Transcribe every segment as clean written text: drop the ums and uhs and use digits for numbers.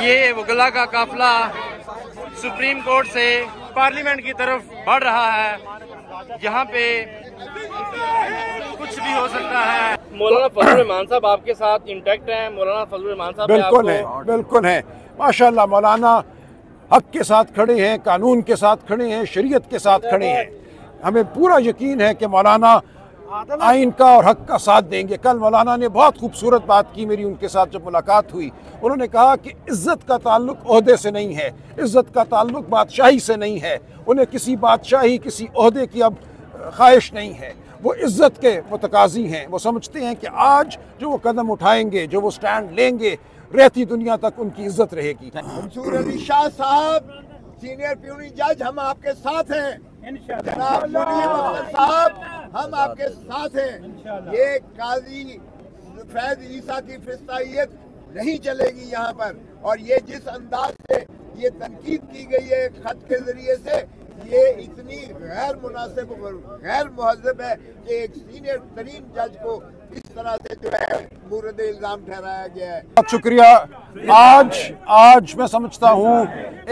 ये वकला का काफिला सुप्रीम कोर्ट से पार्लियामेंट की तरफ बढ़ रहा है। यहाँ पे कुछ भी हो सकता है। मौलाना फजल रहमान साहब आपके साथ इंटैक्ट हैं? मौलाना फजल रहमान साहब बिल्कुल है माशाल्लाह। मौलाना हक के साथ खड़े हैं, कानून के साथ खड़े हैं, शरीयत के साथ खड़े हैं। हमें पूरा यकीन है कि मौलाना आइन का और हक का साथ देंगे। कल मौलाना ने बहुत खूबसूरत बात की, मेरी उनके साथ जब मुलाकात हुई। उन्होंने कहा कि इज़्ज़त का ताल्लुक ओहदे से नहीं है, इज़्ज़त का ताल्लुक बादशाही से नहीं है। उन्हें किसी बादशाही, किसी ओहदे की अब ख्वाहिश नहीं है। वो इज़्ज़त के मुतकाज़ी हैं। वो समझते हैं कि आज जो वो कदम उठाएंगे, जो वो स्टैंड लेंगे, रहती दुनिया तक उनकी इज़्ज़त रहेगी। मंसूर अली शाह साहब, सीनियर प्यूरी जज, हम आपके साथ हैं। जनाब नूरी मकसद साहब, हम आपके साथ हैं। ये काजी फैज ईसा की फिस्तायत नहीं चलेगी यहाँ पर। और ये जिस अंदाज से ये तनकीद की गई है खत के जरिए से, ये इतनी गैर मुनासिब और गैर मुहज़्ज़ब है कि एक सीनियर तरीन जज को इस तरह से जो है मुर्द इल्ज़ाम ठहराया गया है। बहुत शुक्रिया। आज मैं समझता हूँ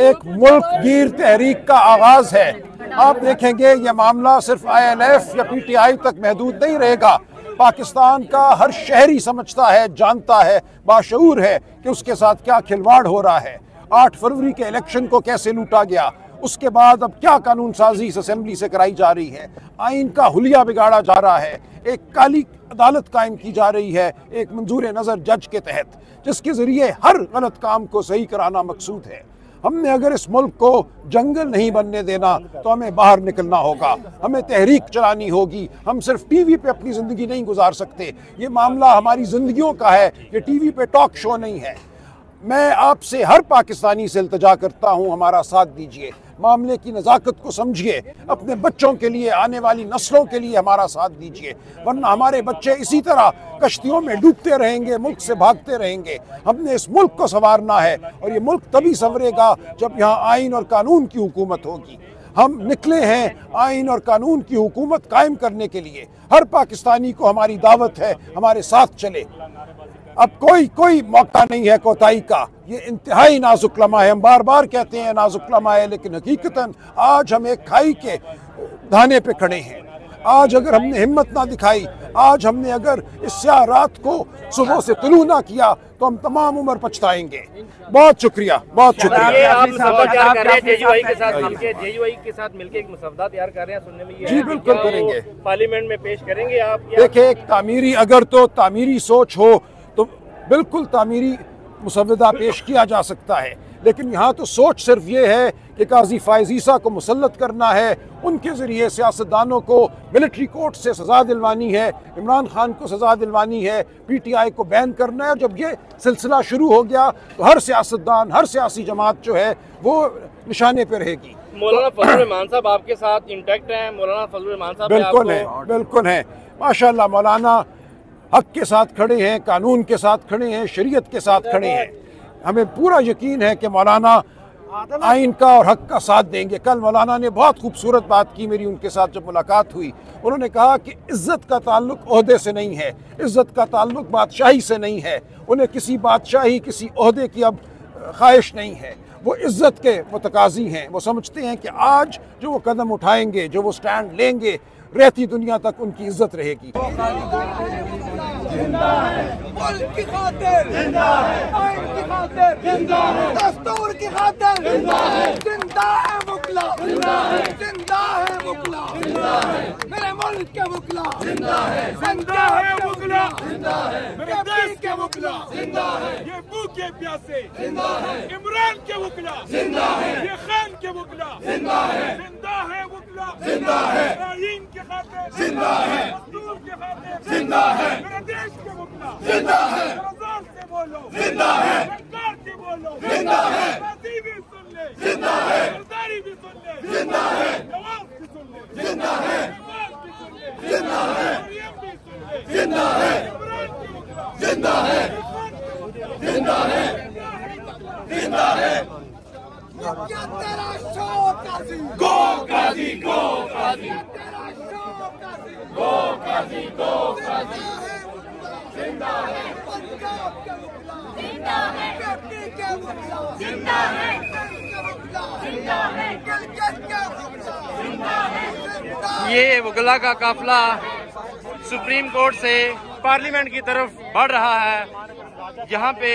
एक मुल्क गिर तहरीक का आगाज है। आप देखेंगे ये मामला सिर्फ ILF या PTI तक महदूद नहीं रहेगा। पाकिस्तान का हर शहरी समझता है, जानता है, बाशऊर है कि उसके साथ क्या खिलवाड़ हो रहा है। 8 फरवरी के इलेक्शन को कैसे लूटा गया, उसके बाद अब क्या कानून साजी इस असेंबली से कराई जा रही है। आइन का हुलिया बिगाड़ा जा रहा है। एक काली अदालत कायम की जा रही है एक मंजूर नज़र जज के तहत, जिसके ज़रिए हर गलत काम को सही कराना मकसूद है। हमने अगर इस मुल्क को जंगल नहीं बनने देना तो हमें बाहर निकलना होगा, हमें तहरीक चलानी होगी। हम सिर्फ टीवी पे अपनी ज़िंदगी नहीं गुजार सकते। ये मामला हमारी ज़िंदगियों का है, ये टीवी पे टॉक शो नहीं है। मैं आपसे, हर पाकिस्तानी से इल्तजा करता हूँ, हमारा साथ दीजिए, मामले की नज़ाकत को समझिए, अपने बच्चों के लिए, आने वाली नस्लों के लिए हमारा साथ दीजिए, वरना हमारे बच्चे इसी तरह कश्तियों में डूबते रहेंगे, मुल्क से भागते रहेंगे। हमने इस मुल्क को संवारना है और ये मुल्क तभी संवरेगा जब यहाँ आइन और कानून की हुकूमत होगी। हम निकले हैं आइन और कानून की हुकूमत कायम करने के लिए। हर पाकिस्तानी को हमारी दावत है, हमारे साथ चले। अब कोई मौका नहीं है कोताही का। ये इंतहाई नाजुक लम्हा है। हम बार बार कहते हैं नाजुक लम्हा है, लेकिन हकीकतन आज हम एक खाई के धाने पे खड़े हैं। आज अगर हमने हिम्मत ना दिखाई, आज हमने अगर इस स्याह रात को सुबह से तुलू ना किया, तो हम तमाम उम्र पछताएंगे। बहुत शुक्रिया, बहुत शुक्रिया। आप मुसव्वदा कर रहे हैं JUI के साथ मिलकर एक मुसव्वदा तैयार कर रहे हैं, सुनने में ये जी बिल्कुल करेंगे। पार्लियामेंट में पेश करेंगे आप? देखिए, एक तामीरी, अगर तो तामीरी सोच हो तो बिल्कुल तामीरी मुसव्वदा पेश किया जा सकता है, लेकिन यहाँ तो सोच सिर्फ ये है कि काजी फायज ईसा को मुसल्लत करना है, उनके ज़रिए सियासतदानों को मिलिट्री कोर्ट से सज़ा दिलवानी है, इमरान खान को सज़ा दिलवानी है, PTI को बैन करना है। जब ये सिलसिला शुरू हो गया तो हर सियासतदान, हर सियासी जमात जो है वो निशाने पर रहेगी। मौलाना फजल रहमान साहब आपके साथ इंटैक्ट हैं? मौलाना फजल रहमान साहब बिल्कुल है माशाल्लाह। मौलाना हक के साथ खड़े हैं, कानून के साथ खड़े हैं, शरीयत के साथ खड़े हैं। हमें पूरा यकीन है कि मौलाना आइन का और हक का साथ देंगे। कल मौलाना ने बहुत खूबसूरत बात की, मेरी उनके साथ जब मुलाकात हुई। उन्होंने कहा कि इज़्ज़त का ताल्लुक ओहदे से नहीं है, इज़्ज़त का ताल्लुक बादशाही से नहीं है। उन्हें किसी बादशाही, किसी ओहदे की अब ख्वाहिश नहीं है। वो इज़्ज़त के मुतकाज़ी हैं। वो समझते हैं कि आज जो वो कदम उठाएंगे, जो वो स्टैंड लेंगे, रहती दुनिया तक उनकी इज्जत रहेगी। जिंदा है मुल्क की खातिर, जिंदा है आइन की खातिर, जिंदा है दस्तूर की खातिर, जिंदा है वकला, जिंदा है वकला, जिंदा है मेरे मुल्क के वकला, जिंदा है वकला, जिंदा है मेरे देश के वकला, जिंदा है ये भूखे प्यासे, जिंदा है इमरान के वकला, जिंदा है ये खान के वकला, जिंदा है वकला, जिंदा है आइन के खातिर, जिंदा है दस्तूर के खातिर, जिंदा है मेरे देश के वकला, जिंदा है जोर से बोलो, जिंदा है सरकार से बोलो, जिंदा है काजी भी सुन ले, जिंदा है सरदारी भी सुन ले, जिंदा है नवाब भी सुन ले, जिंदा है नवाब भी सुन ले, जिंदा है मरियम भी सुन ले, जिंदा है इमरान के वकला, जिंदा है जिंदा है जिंदा है क्या तेरा शौक काजी, गो काजी, गो काजी, तेरा शौक काजी, गो काजी, गो काजी, जिंदा है पंजाब के वकला। ये वकला का काफिला सुप्रीम कोर्ट से पार्लियामेंट की तरफ बढ़ रहा है। यहाँ पे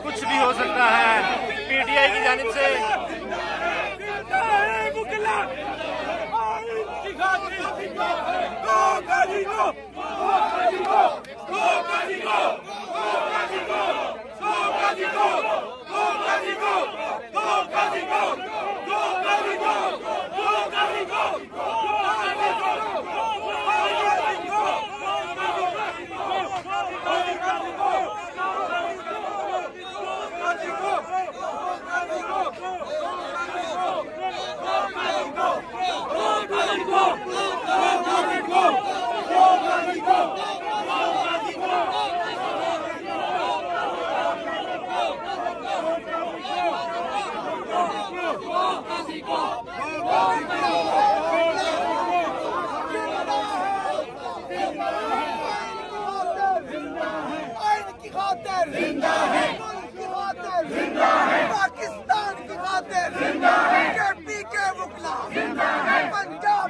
कुछ भी हो सकता है। पीटीआई की जानिब से पाकिस्तान की खातिर केपी के वकला पंजाब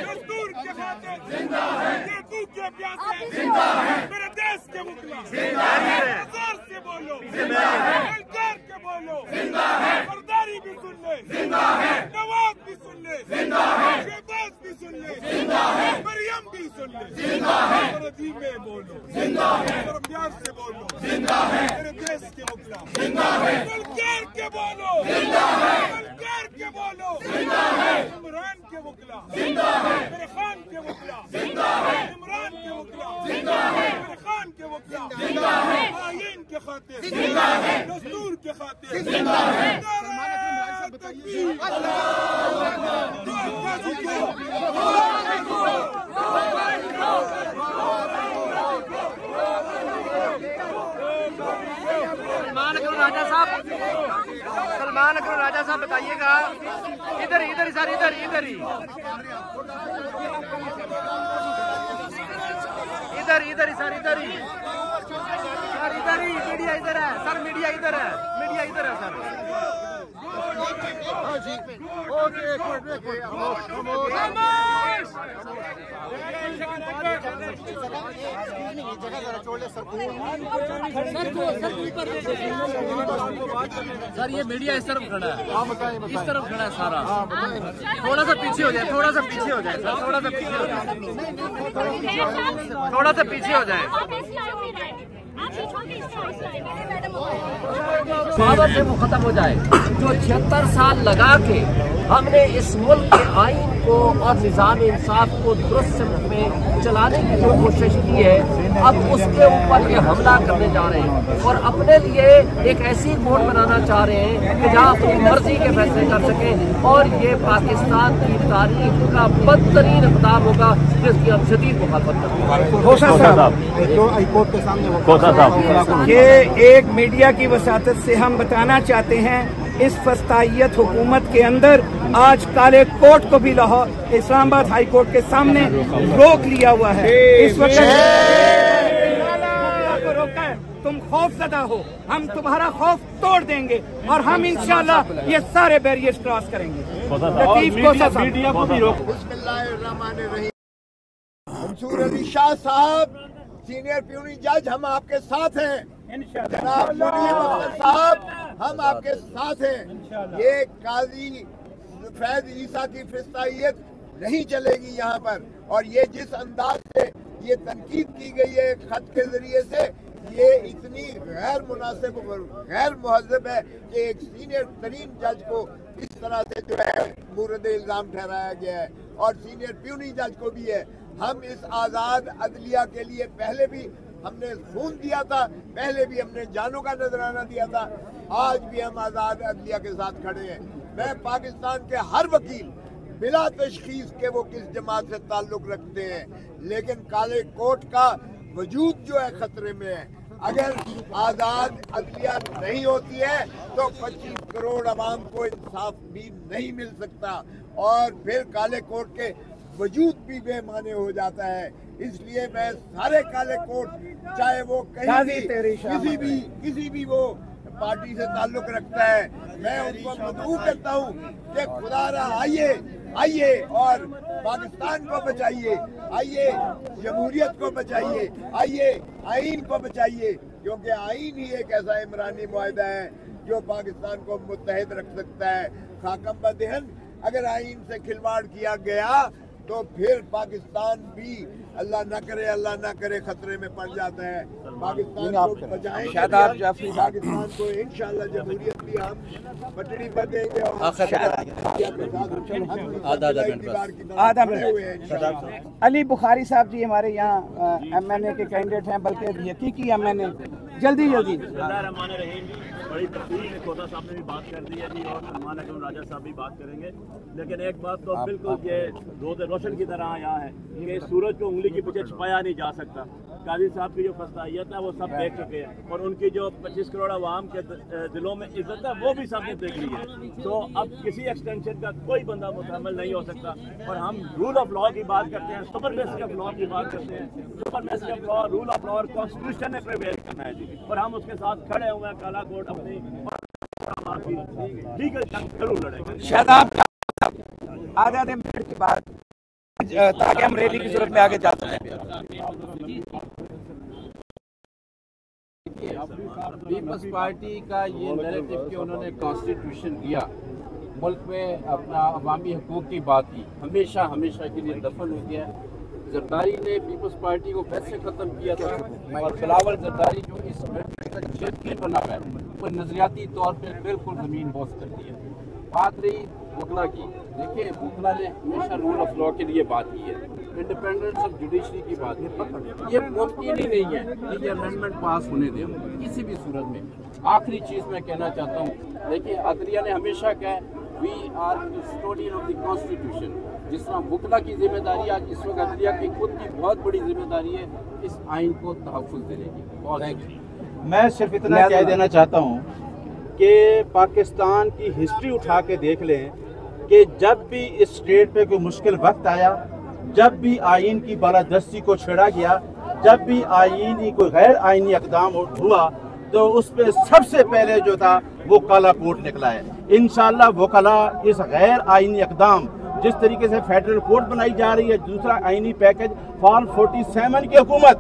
दस्तूर के खातिर मेरे देश के वकला जोर से बोलो, सरकार के बोलो, सरदारी भी सुन ले, नवाब भी सुन ले, शहबाज भी सुन ले, मरियम भी सुन ले, रजीब में बोलो, रमजान से बोलो, मेरे देश के वकला, सरकार के बोलो, सरकार के बोलो, इमरान के वकला, मेरे खान के वकला, इमरान के वकला, मेरे खान के वकला, आईन के खातिर, दस्तूर के खातिर, सलमान अकबर राजा साहब बताइएगा। इधर इधर सर, इधर इधर ही, इधर इधर सर, इधर ही सर, इधर ही मीडिया इधर है सर, मीडिया इधर है, मीडिया इधर है सर। सर ये मीडिया इस तरफ खड़ा है, इस तरफ खड़ा है सारा। थोड़ा सा पीछे हो जाए, थोड़ा सा पीछे हो जाए सर, थोड़ा सा पीछे हो जाए, थोड़ा सा पीछे हो जाए। पावर से वो खत्म हो जाए। जो 76 साल लगा के हमने इस मुल्क के आइन को और निज़ाम इंसाफ को दुरुस्त में चलाने की जो कोशिश की है, अब उसके ऊपर ये हमला करने जा रहे हैं और अपने लिए एक ऐसी कोर्ट बनाना चाह रहे हैं कि जहाँ अपनी मर्जी के फैसले कर सकें। और ये पाकिस्तान की तारीख का बदतरीन इक़दाम होगा जिसकी हम शदीद मुखालफत करते हैं। ये एक मीडिया की वसातत से हम बताना चाहते हैं, इस फस्तायत हुकूमत के अंदर आज काले कोर्ट को भी लाहौर इस्लामाबाद हाई कोर्ट के सामने रोक लिया हुआ है। इस वक्त को रोका है, तुम खौफजदा हो, हम तुम्हारा खौफ तोड़ देंगे और हम इंशाल्लाह ये सारे बैरियर्स क्रॉस करेंगे। मीडिया को भी रोक। मंसूर अली शाह साहब, सीनियर प्यूनी जज, हम आपके साथ हैं। जनाब मुनीर अख्तर साहब, हम आपके साथ हैं। ये काजी फैज ईसा की फिस्तायत नहीं चलेगी यहाँ पर। और ये जिस अंदाज से ये तनकीद की गई है खत के जरिए से, ये इतनी गैर मुनासिब और गैर मुहज़्ज़ब है कि एक सीनियर तरीन जज को इस तरह से जो है मुर्द इल्ज़ाम ठहराया गया है, और सीनियर प्यूनी जज को भी है। हम इस आज़ाद अदलिया के लिए पहले भी हमने खून दिया था, पहले भी हमने जानों का नजराना दिया था, आज भी हम आज़ाद अदलिया के साथ खड़े हैं। मैं पाकिस्तान के हर वकील बिला तशखीस के वो किस जमात से ताल्लुक रखते हैं, लेकिन काले कोर्ट का वजूद जो है खतरे में है। अगर आज़ाद अदलिया नहीं होती है तो 25 करोड़ आवाम को इंसाफ भी नहीं मिल सकता और फिर काले कोट के वजूद भी बेमाने हो जाता है। इसलिए मैं सारे काले कोट, चाहे वो कहीं भी किसी भी वो पार्टी से ताल्लुक रखता है, मैं उनको मदऊ करता हूँ कि खुदारा आइए और पाकिस्तान को बचाइए, आइए जमहूरियत को बचाइए, आइए आइन को बचाइए, क्योंकि आइन ही एक ऐसा इमरानी मुआहदा है जो पाकिस्तान को मुत्तहिद रख सकता है। खाकम बदहन अगर आइन से खिलवाड़ किया गया तो फिर पाकिस्तान भी अल्लाह ना करे खतरे में पड़ जाता है। पाकिस्तान को बचाएंगे, पाकिस्तान को इंशाअल्लाह जमहूरियत भी हम पटड़ी पर देंगे। अली बुखारी साहब जी हमारे यहाँ MNA के कैंडिडेट हैं, बल्कि हकीकी MNA। जल्दी बड़ी तफसील में खोता साहब ने भी बात कर दी है जी, और सलमान अकरम राजा साहब भी बात करेंगे। लेकिन एक बात तो बिल्कुल ये रोज़ रोशन की तरह यहाँ है कि सूरज को उंगली के पीछे छुपाया नहीं जा सकता। काजी साहब की जो फस्तायत है वो सब देख चुके हैं, और उनकी जो 25 करोड़ आवाम के दिलों में इज्जत है वो भी सबने देख ली है। तो अब किसी एक्सटेंशन का कोई बंदा मुकम्मल नहीं हो सकता। और हम रूल ऑफ लॉ की बात करते हैं, सुपरमेसी ऑफ लॉ की बात करते हैं। Supremacy of law, rule of law और कॉन्स्टिट्यूशन ने प्रिवेल करना है जी, और हम उसके साथ खड़े हुए हैं। काला कोट अपनी लीगल जंग जरूर लड़ेंगे। शादाब आधे मिनट के बाद, ताकि हम रैली की सूरत में आगे जा सकें। पीपल्स पार्टी का ये नैरेटिव कि उन्होंने कॉन्स्टिट्यूशन दिया, मुल्क में अपना अवामी हकूक़ की बात की, हमेशा के लिए दफन हो गया। जरदारी ने पीपल्स पार्टी को कैसे ख़त्म किया था, और बिलावल जरदारी जो इस चैंपियन बना है वो नज़रियाती तौर पर बिल्कुल ज़मीन बोस करती है। बात रही वकला की, देखिए वकला ने हमेशा रूल ऑफ लॉ के लिए बात की है, इंडिपेंडेंस ऑफ जुडिशरी की बात की है। ये मुमकिन ही नहीं है कि ये अमेंडमेंट पास होने दें किसी भी सूरत में। आखिरी चीज़ मैं कहना चाहता हूँ, देखिए अदलिया ने हमेशा कहा we are custodian of the constitution. जिस तरह वकला की जिम्मेदारी आज इस वक्त अदलिया की खुद की बहुत बड़ी जिम्मेदारी है इस आइन को तहफ़्फ़ुज़ देने की। मैं सिर्फ इतना कह देना चाहता हूँ कि पाकिस्तान की हिस्ट्री उठा के देख लें कि जब भी इस स्टेट पे कोई मुश्किल वक्त आया, जब भी आइन की बालादस्ती को छेड़ा गया, जब भी आइनी कोई गैर आइनी इक़दाम हुआ, तो उस पर सबसे पहले जो था वो काला कोट निकला है। इंशाअल्लाह वकला इस गैर आइनी इक़दाम, जिस तरीके से फेडरल कोर्ट बनाई जा रही है, दूसरा आइनी पैकेज फॉर्म 47 की हुकूमत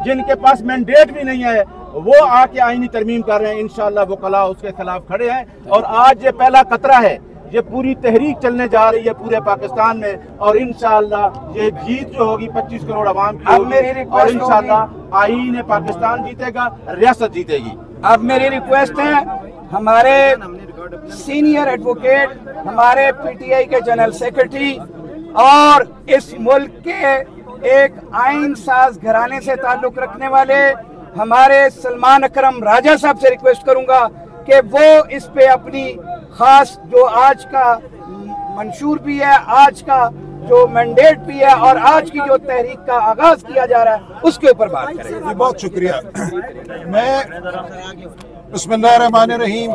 जिनके पास मैंडेट भी नहीं है वो आके आइनी तरमीम कर रहे हैं। इंशाअल्लाह वकला उसके खिलाफ खड़े हैं, और आज ये पहला खतरा है। ये पूरी तहरीक चलने जा रही है पूरे पाकिस्तान में, और इंशाअल्लाह ये जीत जो होगी 25 करोड़ आवाम की होगी, और इंशाअल्लाह आईन पाकिस्तान जीतेगा, रियासत जीतेगी। अब मेरी रिक्वेस्ट है, हमारे सीनियर एडवोकेट, हमारे PTI के जनरल सेक्रेटरी और इस मुल्क के एक आइन साज घराने से ताल्लुक रखने वाले हमारे सलमान अकरम राजा साहब से रिक्वेस्ट करूंगा कि वो इस पे अपनी खास जो आज का मंशूर भी है, आज का जो मैंडेट भी है, और आज की जो तहरीक का आगाज किया जा रहा है उसके ऊपर बात करें। जी बहुत शुक्रिया। मैं बिस्मिल्लाहिर्रहमानिर्रहीम,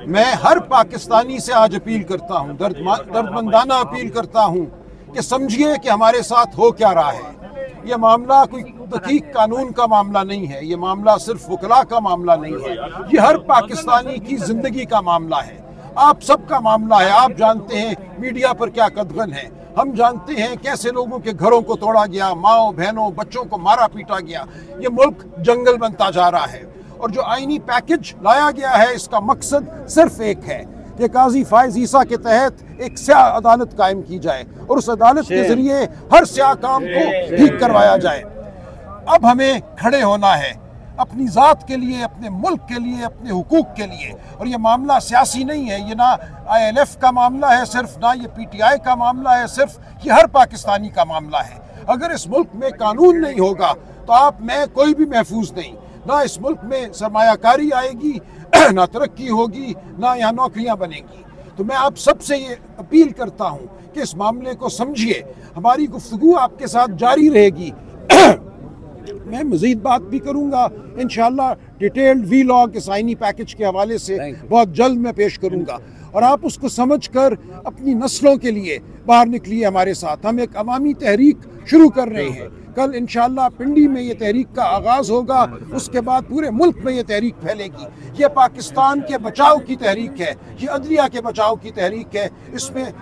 मैं हर पाकिस्तानी से आज अपील करता हूँ, दर्दमंदाना अपील करता हूँ कि समझिए कि हमारे साथ हो क्या रहा है। ये मामला कोई दकीक कानून का मामला नहीं है, ये मामला सिर्फ वकला का मामला नहीं है, ये हर पाकिस्तानी की जिंदगी का मामला है, आप सबका मामला है। आप जानते हैं मीडिया पर क्या कदगन है, हम जानते हैं कैसे लोगों के घरों को तोड़ा गया, माओ बहनों बच्चों को मारा पीटा गया। ये मुल्क जंगल बनता जा रहा है, और जो आईनी पैकेज लाया गया है इसका मकसद सिर्फ एक है कि काजी फायज ईसा के तहत एक स्याह अदालत कायम की जाए, और उस अदालत के जरिए हर स्याह काम को ठीक करवाया जाए। अब हमें खड़े होना है अपनी ज़ात के लिए, अपने मुल्क के लिए, अपने हुकूक के लिए। और ये मामला सियासी नहीं है, ये ना ILF का मामला है सिर्फ, ना ये PTI का मामला है सिर्फ, ये हर पाकिस्तानी का मामला है। अगर इस मुल्क में कानून नहीं होगा तो आप मैं कोई भी महफूज नहीं, ना इस मुल्क में सरमायाकारी आएगी, ना तरक्की होगी, ना यहाँ नौकरियाँ बनेंगी। तो मैं आप सबसे ये अपील करता हूँ कि इस मामले को समझिए, हमारी गुफ्तगू आपके साथ जारी रहेगी। मैं मजीद बात भी करूंगा इंशाल्लाह। डिटेल्ड वी लॉ के साइनी पैकेज के हवाले से बहुत जल्द मैं पेश करूंगा और आप उसको समझकर अपनी नस्लों के लिए बाहर निकलिए हमारे साथ। हम एक अवामी तहरीक शुरू कर रहे हैं। कल इंशाल्लाह पिंडी में ये तहरीक का आगाज़ होगा, उसके बाद पूरे मुल्क में ये तहरीक फैलेगी। ये पाकिस्तान के बचाव की तहरीक है, ये अदलिया के बचाव की तहरीक है। इसमें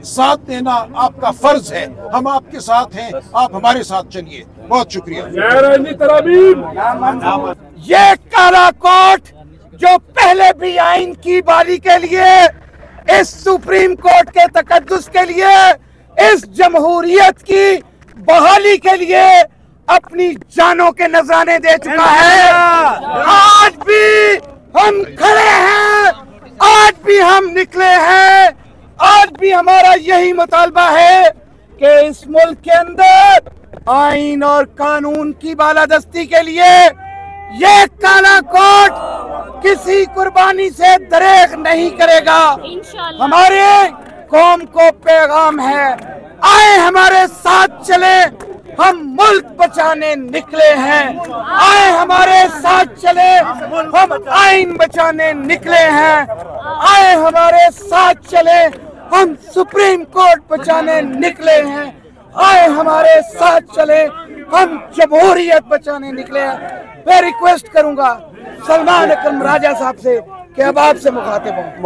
साथ देना आपका फ़र्ज है। हम आपके साथ हैं, आप हमारे साथ चलिए। बहुत शुक्रिया। ये काला कोट जो पहले भी आइन की बारी के लिए, इस सुप्रीम कोर्ट के तकद्दुस के लिए, इस जमहूरियत की बहाली के लिए अपनी जानों के नजराने दे चुका है। आज भी हम खड़े हैं, आज भी हम निकले हैं, आज भी हमारा यही मुतालबा है कि इस मुल्क के अंदर आइन और कानून की बालादस्ती के लिए ये काला कोट किसी कुर्बानी से दरेग नहीं करेगा। हमारे कौम को पैगाम है, आए हमारे साथ चले, हम मुल्क बचाने निकले हैं। आए हमारे साथ चले, हम आइन बचाने निकले हैं। आए हमारे साथ चले, हम सुप्रीम कोर्ट बचाने निकले हैं। आए हमारे साथ चले, हम जमहूरियत बचाने निकले हैं। मैं रिक्वेस्ट करूंगा सलमान अकरम राजा साहब से कि अब आपसे मुखातिब हूं।